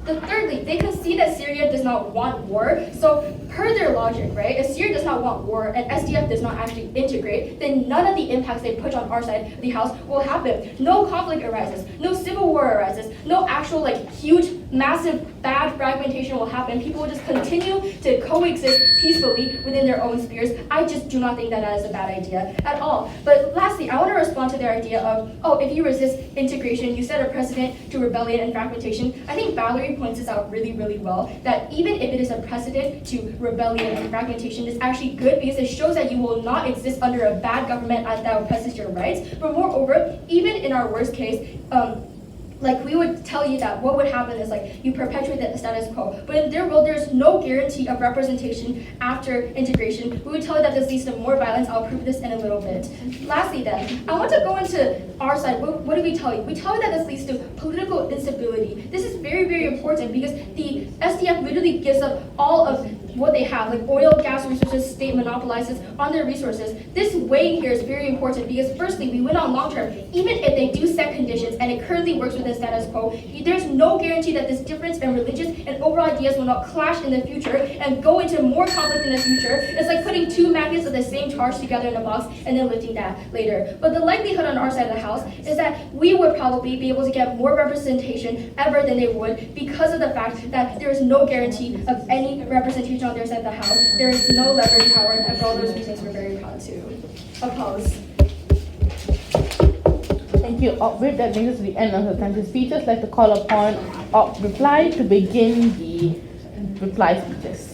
Thirdly, they can see that Syria does not want war. So per their logic, right, if Syria does not want war and SDF does not actually integrate, then none of the impacts they put on our side of the house will happen. No conflict arises, no civil war arises, no actual huge, massive, bad fragmentation will happen. People will just continue to coexist peacefully within their own spheres. I just do not think that that is a bad idea at all. But lastly, I want to respond to their idea of, oh, if you resist integration, you set a precedent to rebellion and fragmentation. I think Valerie points this out really, really well, that even if it is a precedent to rebellion and fragmentation, it's actually good because it shows that you will not exist under a bad government that oppresses your rights. But moreover, even in our worst case, we would tell you that what would happen is you perpetuate the status quo. But in their world, there's no guarantee of representation after integration. We would tell you that this leads to more violence. I'll prove this in a little bit. Lastly then, I want to go into our side. What do we tell you? We tell you that this leads to political instability. This is very, very important because the SDF literally gives up all of what they have, like oil, gas resources, state monopolizes on their resources. This weighing here is very important because firstly, we win on long term. Even if they do set conditions and it currently works within status quo, there's no guarantee that this difference in religious and overall ideas will not clash in the future and go into more conflict in the future. It's like putting two magnets of the same charge together in a box and then lifting that later. But the likelihood on our side of the house is that we would probably be able to get more representation ever than they would because of the fact that there is no guarantee of any representation on their side of the house. There is no leverage power, and for all those reasons, we're very proud to oppose. Thank you, With that brings us to the end of the attendance speeches. I'd like to call upon Reply to begin the reply speeches.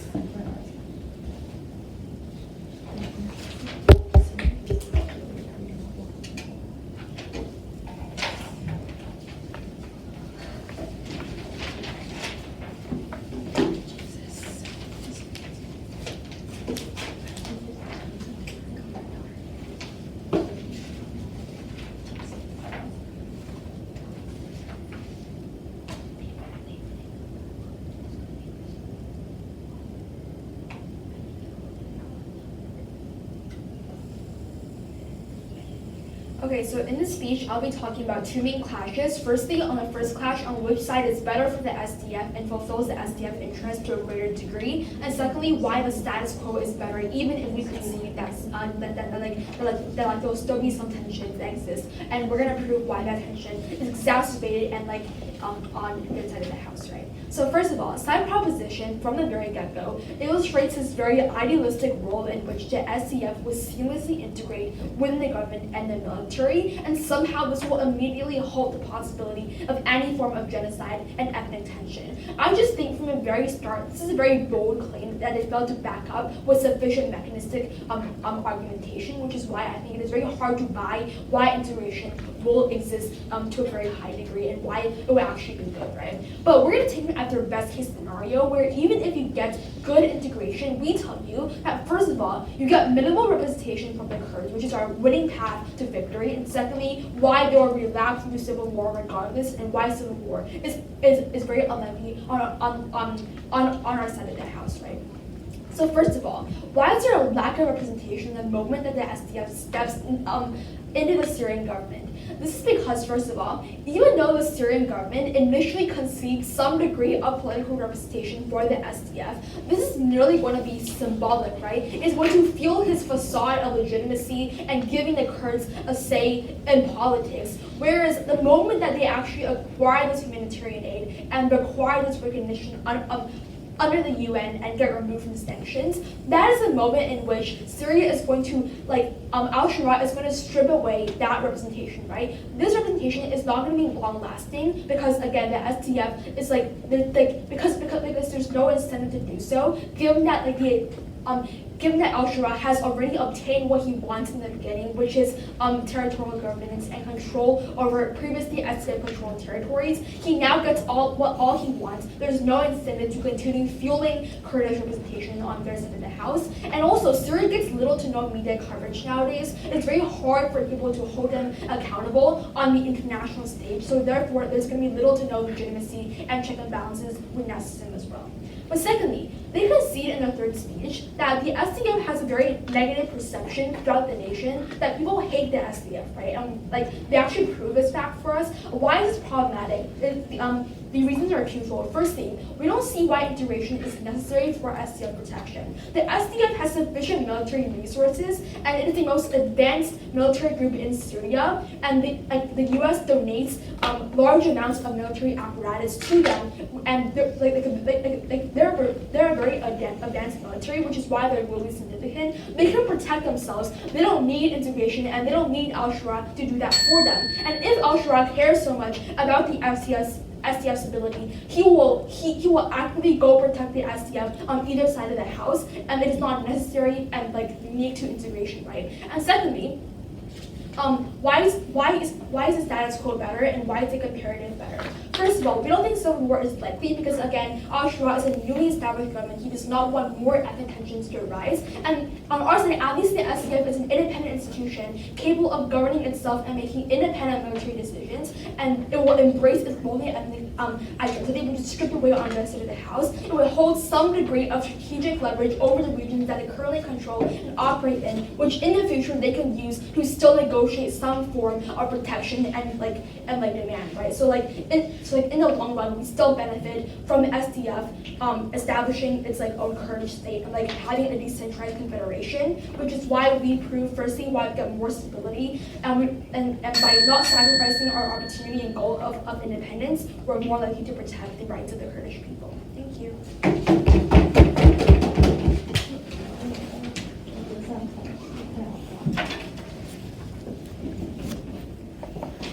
Okay, so in this speech, I'll be talking about two main clashes. Firstly, on the first clash, on which side is better for the SDF and fulfills the SDF interest to a greater degree. And secondly, why the status quo is better, even if we concede that there'll still be some tensions that exist. And we're gonna prove why that tension is exacerbated and on the side of the house, right? So first of all, side proposition from the very get-go illustrates this very idealistic role in which the SDF will seamlessly integrate within the government and the military. military, and somehow this will immediately halt the possibility of any form of genocide and ethnic tension. I just think from the very start, this is a very bold claim that it failed to back up with sufficient mechanistic argumentation, which is why I think it is very hard to buy why integration will exist to a very high degree and why it will actually be good, right? But we're going to take it at their best case scenario, where even if you get good integration, we tell you that first of all, you get minimal representation from the Kurds, which is our winning path to victory, and secondly, why they will relapse into civil war regardless, and why civil war is very unlikely on our side of the house, right? So first of all, why is there a lack of representation the moment that the SDF steps into the Syrian government? This is because, first of all, even though the Syrian government initially conceded some degree of political representation for the SDF, this is merely going to be symbolic, right? It's going to fuel his facade of legitimacy and giving the Kurds a say in politics. Whereas the moment that they actually acquire this humanitarian aid and require this recognition under the UN and get removed from sanctions, that is the moment in which Syria is going to, al-Sharaa is going to strip away that representation, right? This representation is not going to be long lasting because, again, the SDF is because there's no incentive to do so, given that al-Sharaa has already obtained what he wants in the beginning, which is territorial governance and control over previously SDF-controlled territories. He now gets all he wants. There's no incentive to continue fueling Kurdish representation on their side of the house. And also, Syria gets little to no media coverage nowadays. It's very hard for people to hold them accountable on the international stage. So therefore, there's going to be little to no legitimacy and check and balances within that system as well. But secondly, they concede in their third speech that the SDF has a very negative perception throughout the nation, that people hate the SDF, right? They actually prove this fact for us. Why is this problematic? The reasons are twofold. Firstly, we don't see why integration is necessary for SDF protection. The SDF has sufficient military resources, and it is the most advanced military group in Syria, and the US donates large amounts of military apparatus to them, and they're a very advanced military, which is why they're really significant. They can protect themselves. They don't need integration, and they don't need al-Sharaa to do that for them. And if al-Sharaa cares so much about the SDF stability, he will actively go protect the SDF on either side of the house, and it is not necessary and unique to integration, right? And secondly, why is the status quo better, and why is the comparative better? First of all, we don't think civil war is likely because, again, al-Sharaa is a newly established government. He does not want more ethnic tensions to arise. And on our side, at least the SDF is an independent institution capable of governing itself and making independent military decisions, and it will embrace its multi-ethnic identity, which is stripped away on the side of the house. It will hold some degree of strategic leverage over the regions that they currently control and operate in, which in the future they can use to still negotiate some form of protection and demand, right? So in the long run, we still benefit from the SDF establishing its own Kurdish state and having a decentralized confederation, which is why we prove firstly why we get more stability, and by not sacrificing our opportunity and goal of independence, we're more likely to protect the rights of the Kurdish people. Thank you.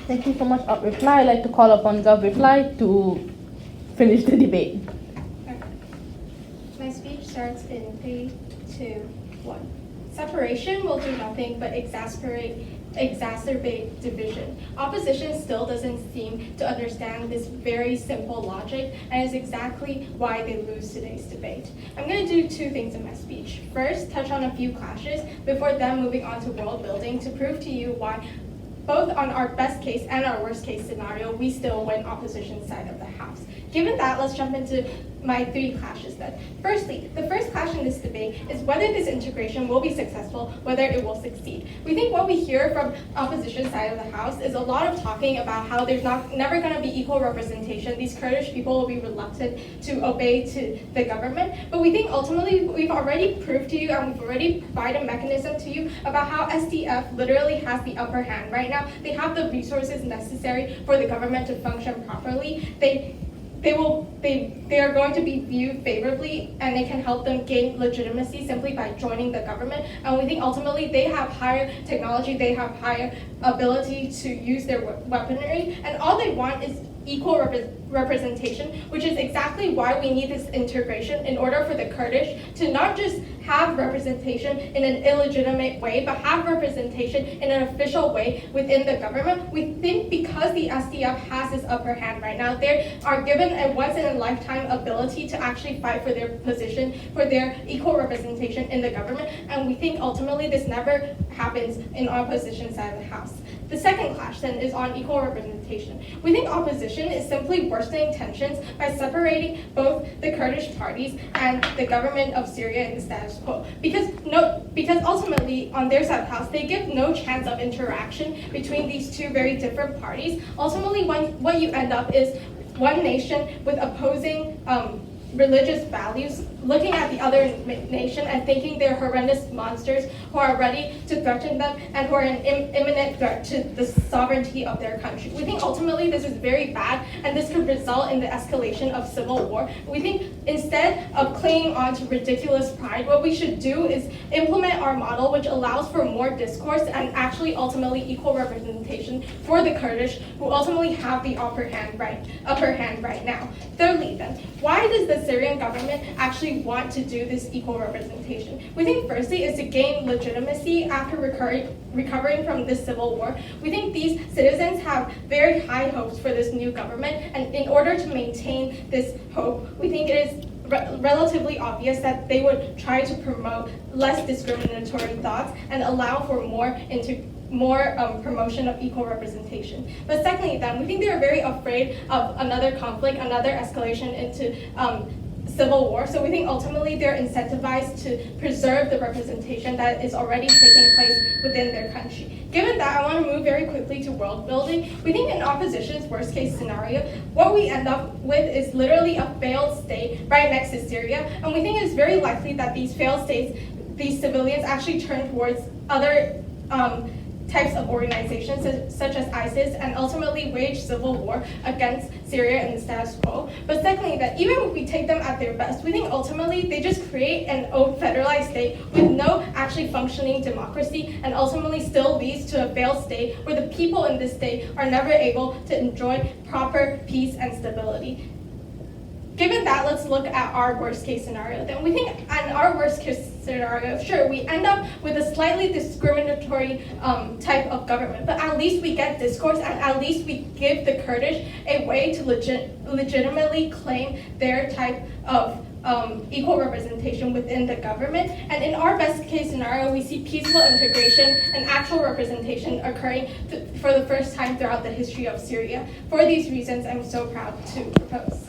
Thank you so much, Reply. I'd like to call upon Gov Reply to finish the debate. My speech starts in 3, 2, 1. Separation will do nothing but exacerbate division. Opposition still doesn't seem to understand this very simple logic, and is exactly why they lose today's debate. I'm going to do two things in my speech. First, touch on a few clashes before then moving on to world building to prove to you why both on our best case and our worst case scenario, we still win opposition side of the house. Given that, let's jump into my 3 clashes then. Firstly, the first clash in this debate is whether this integration will be successful, whether it will succeed. We think what we hear from opposition side of the house is a lot of talking about how there's never going to be equal representation. These Kurdish people will be reluctant to obey to the government. But we think ultimately we've already proved to you and we've already provided a mechanism to you about how SDF literally has the upper hand right now. They have the resources necessary for the government to function properly. they are going to be viewed favorably, and it can help them gain legitimacy simply by joining the government. And we think ultimately they have higher technology, they have higher ability to use their weaponry, and all they want is equal representation, which is exactly why we need this integration in order for the Kurdish to not just have representation in an illegitimate way, but have representation in an official way within the government. We think because the SDF has this upper hand right now, they are given a once-in-a-lifetime ability to actually fight for their position, for their equal representation in the government, and we think ultimately this never happens in opposition side of the House. The second clash then is on equal representation. We think opposition is simply worsening tensions by separating both the Kurdish parties and the government of Syria in the status quo. Because ultimately on their side of the House, they give no chance of interaction between these two very different parties. Ultimately, what you end up is one nation with opposing religious values, looking at the other nation and thinking they're horrendous monsters who are ready to threaten them and who are an imminent threat to the sovereignty of their country. We think ultimately this is very bad, and this could result in the escalation of civil war. We think instead of clinging on to ridiculous pride, what we should do is implement our model, which allows for more discourse and actually ultimately equal representation for the Kurdish, who ultimately have the upper hand right now. Thirdly then, why does the Syrian government actually want to do this equal representation? We think firstly is to gain legitimacy after recovering from this civil war. We think these citizens have very high hopes for this new government, and in order to maintain this hope, we think it is relatively obvious that they would try to promote less discriminatory thoughts and allow for more promotion of equal representation. But secondly, then, we think they are very afraid of another conflict, another escalation into civil war. So we think ultimately they're incentivized to preserve the representation that is already taking place within their country. Given that, I want to move very quickly to world building. We think in opposition's worst case scenario, what we end up with is literally a failed state right next to Syria. And we think it's very likely that these failed states, these civilians actually turn towards other types of organizations such as ISIS and ultimately wage civil war against Syria and the status quo. But secondly, that even if we take them at their best, we think ultimately they just create an old federalized state with no actually functioning democracy, and ultimately still leads to a failed state where the people in this state are never able to enjoy proper peace and stability. Given that, let's look at our worst case scenario. Then we think in our worst case scenario, sure, we end up with a slightly discriminatory type of government, but at least we get discourse, and at least we give the Kurdish a way to legitimately claim their type of equal representation within the government. And in our best case scenario, we see peaceful integration and actual representation occurring for the first time throughout the history of Syria. For these reasons, I'm so proud to propose.